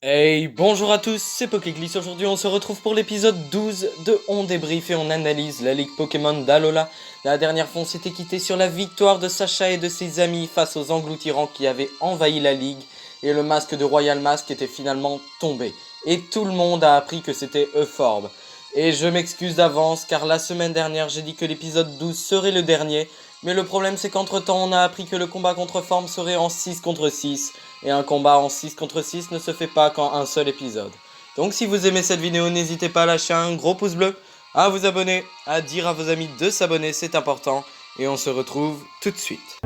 Hey, bonjour à tous, c'est Pokéglisse. Aujourd'hui, on se retrouve pour l'épisode 12 de On débrief et on analyse la ligue Pokémon d'Alola. La dernière fois, on s'était quitté sur la victoire de Sacha et de ses amis face aux engloutirants qui avaient envahi la ligue et le masque de Royal Mask était finalement tombé. Et tout le monde a appris que c'était Euphorbe. Et je m'excuse d'avance car la semaine dernière, j'ai dit que l'épisode 12 serait le dernier. Mais le problème, c'est qu'entre temps, on a appris que le combat contre Forme serait en 6 contre 6. Et un combat en 6 contre 6 ne se fait pas qu'en un seul épisode. Donc si vous aimez cette vidéo, n'hésitez pas à lâcher un gros pouce bleu, à vous abonner, à dire à vos amis de s'abonner, c'est important. Et on se retrouve tout de suite.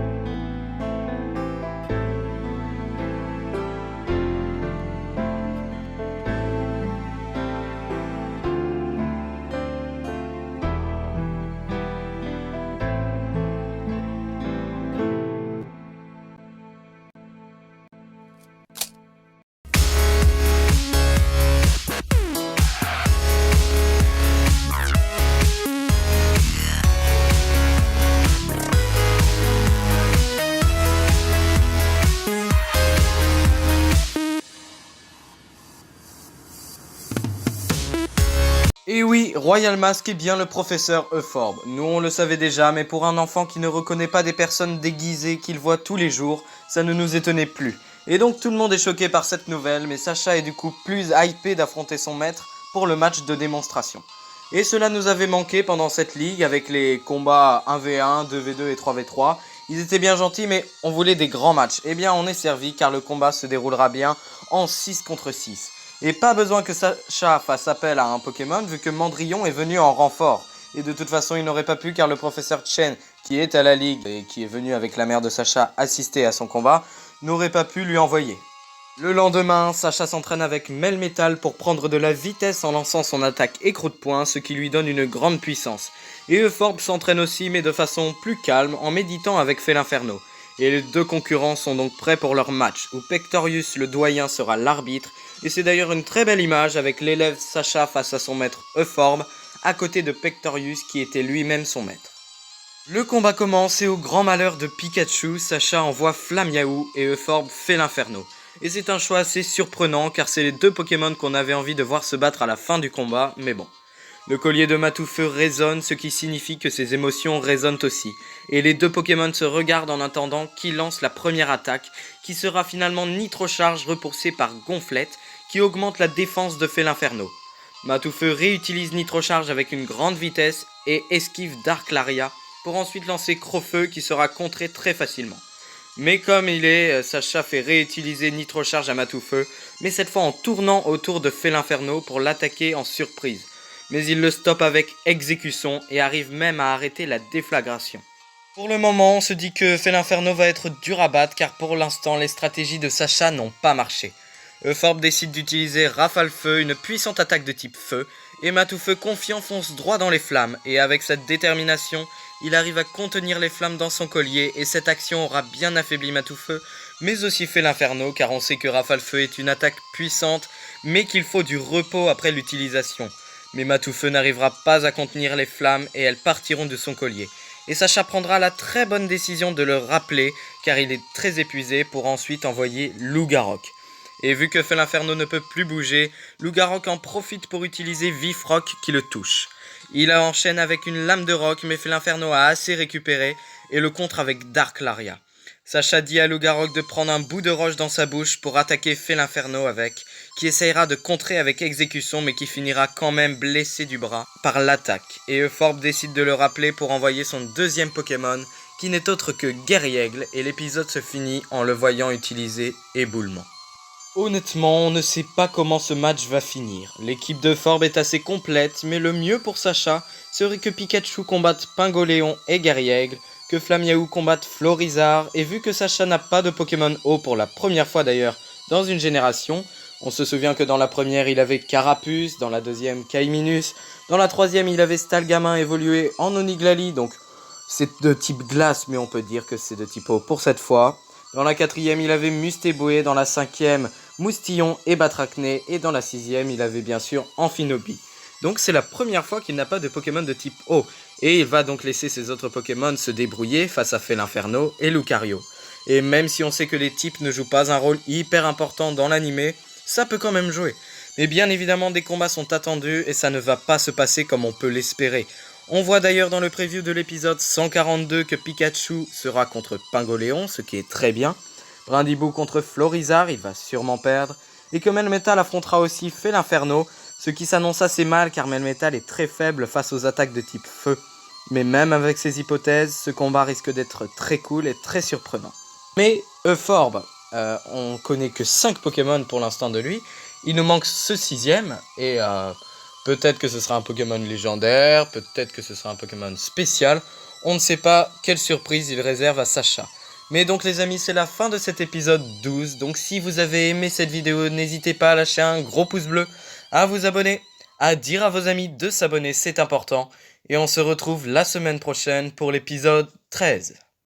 Et oui, Royal Mask est bien le professeur Euphorbe. Nous on le savait déjà, mais pour un enfant qui ne reconnaît pas des personnes déguisées qu'il voit tous les jours, ça ne nous étonnait plus. Et donc tout le monde est choqué par cette nouvelle, mais Sacha est du coup plus hypé d'affronter son maître pour le match de démonstration. Et cela nous avait manqué pendant cette ligue avec les combats 1v1, 2v2 et 3v3. Ils étaient bien gentils, mais on voulait des grands matchs. Eh bien on est servi car le combat se déroulera bien en 6 contre 6. Et pas besoin que Sacha fasse appel à un Pokémon vu que Mandrillon est venu en renfort. Et de toute façon, il n'aurait pas pu car le professeur Chen, qui est à la ligue et qui est venu avec la mère de Sacha assister à son combat, n'aurait pas pu lui envoyer. Le lendemain, Sacha s'entraîne avec Melmetal pour prendre de la vitesse en lançant son attaque écrou de poing, ce qui lui donne une grande puissance. Et Euphorbe s'entraîne aussi mais de façon plus calme en méditant avec Félinferno. Et les deux concurrents sont donc prêts pour leur match, où Pectorius le doyen sera l'arbitre, et c'est d'ailleurs une très belle image avec l'élève Sacha face à son maître Euphorbe, à côté de Pectorius qui était lui-même son maître. Le combat commence et au grand malheur de Pikachu, Sacha envoie Flamiaou et Euphorbe fait l'inferno. Et c'est un choix assez surprenant car c'est les deux Pokémon qu'on avait envie de voir se battre à la fin du combat, mais bon. Le collier de Matoufeu résonne, ce qui signifie que ses émotions résonnent aussi. Et les deux Pokémon se regardent en attendant qui lance la première attaque, qui sera finalement Nitrocharge repoussée par Gonflette, qui augmente la défense de Félinferno. Matoufeu réutilise Nitrocharge avec une grande vitesse et esquive Dark Laria pour ensuite lancer Crofeu qui sera contré très facilement. Mais comme il est, Sacha fait réutiliser Nitrocharge à Matoufeu, mais cette fois en tournant autour de Félinferno pour l'attaquer en surprise. Mais il le stoppe avec Exécution et arrive même à arrêter la déflagration. Pour le moment, on se dit que Félinferno va être dur à battre car pour l'instant les stratégies de Sacha n'ont pas marché. Euphorbe décide d'utiliser Rafale Feu, une puissante attaque de type feu, et Matoufeu confiant fonce droit dans les flammes, et avec cette détermination, il arrive à contenir les flammes dans son collier, et cette action aura bien affaibli Matoufeu, mais aussi fait l'inferno, car on sait que Rafale Feu est une attaque puissante, mais qu'il faut du repos après l'utilisation. Mais Matoufeu n'arrivera pas à contenir les flammes, et elles partiront de son collier. Et Sacha prendra la très bonne décision de le rappeler, car il est très épuisé, pour ensuite envoyer Lougarok. Et vu que Félinferno ne peut plus bouger, Lougarok en profite pour utiliser Vif Rock qui le touche. Il enchaîne avec une lame de roc, mais Félinferno a assez récupéré et le contre avec Dark Laria. Sacha dit à Lougarok de prendre un bout de roche dans sa bouche pour attaquer Félinferno avec, qui essayera de contrer avec exécution mais qui finira quand même blessé du bras par l'attaque. Et Euphorbe décide de le rappeler pour envoyer son deuxième Pokémon, qui n'est autre que Guerriègle, et l'épisode se finit en le voyant utiliser Éboulement. Honnêtement, on ne sait pas comment ce match va finir. L'équipe de Forbe est assez complète, mais le mieux pour Sacha serait que Pikachu combatte Pingoléon et Guerriègle, que Flamiaou combatte Florizard, et vu que Sacha n'a pas de Pokémon eau pour la première fois d'ailleurs dans une génération, on se souvient que dans la première il avait Carapuce, dans la deuxième Kaiminus, dans la troisième il avait Stalgamin évolué en Oniglali, donc c'est de type glace mais on peut dire que c'est de type eau pour cette fois. Dans la quatrième il avait Mustéboué, dans la cinquième Moustillon et Batracné, et dans la sixième, il avait bien sûr Amphinobi. Donc c'est la première fois qu'il n'a pas de Pokémon de type eau, et il va donc laisser ses autres Pokémon se débrouiller face à Félinferno et Lucario. Et même si on sait que les types ne jouent pas un rôle hyper important dans l'anime, ça peut quand même jouer. Mais bien évidemment, des combats sont attendus et ça ne va pas se passer comme on peut l'espérer. On voit d'ailleurs dans le preview de l'épisode 142 que Pikachu sera contre Pingoléon, ce qui est très bien. Brindibou contre Florizard, il va sûrement perdre. Et que Melmetal affrontera aussi Felinferno, ce qui s'annonce assez mal car Melmetal est très faible face aux attaques de type feu. Mais même avec ces hypothèses, ce combat risque d'être très cool et très surprenant. Mais Euphorbe, on connaît que 5 Pokémon pour l'instant de lui. Il nous manque ce 6ème et peut-être que ce sera un Pokémon légendaire, peut-être que ce sera un Pokémon spécial. On ne sait pas quelle surprise il réserve à Sacha. Mais donc les amis, c'est la fin de cet épisode 12. Donc si vous avez aimé cette vidéo, n'hésitez pas à lâcher un gros pouce bleu, à vous abonner, à dire à vos amis de s'abonner, c'est important. Et on se retrouve la semaine prochaine pour l'épisode 13.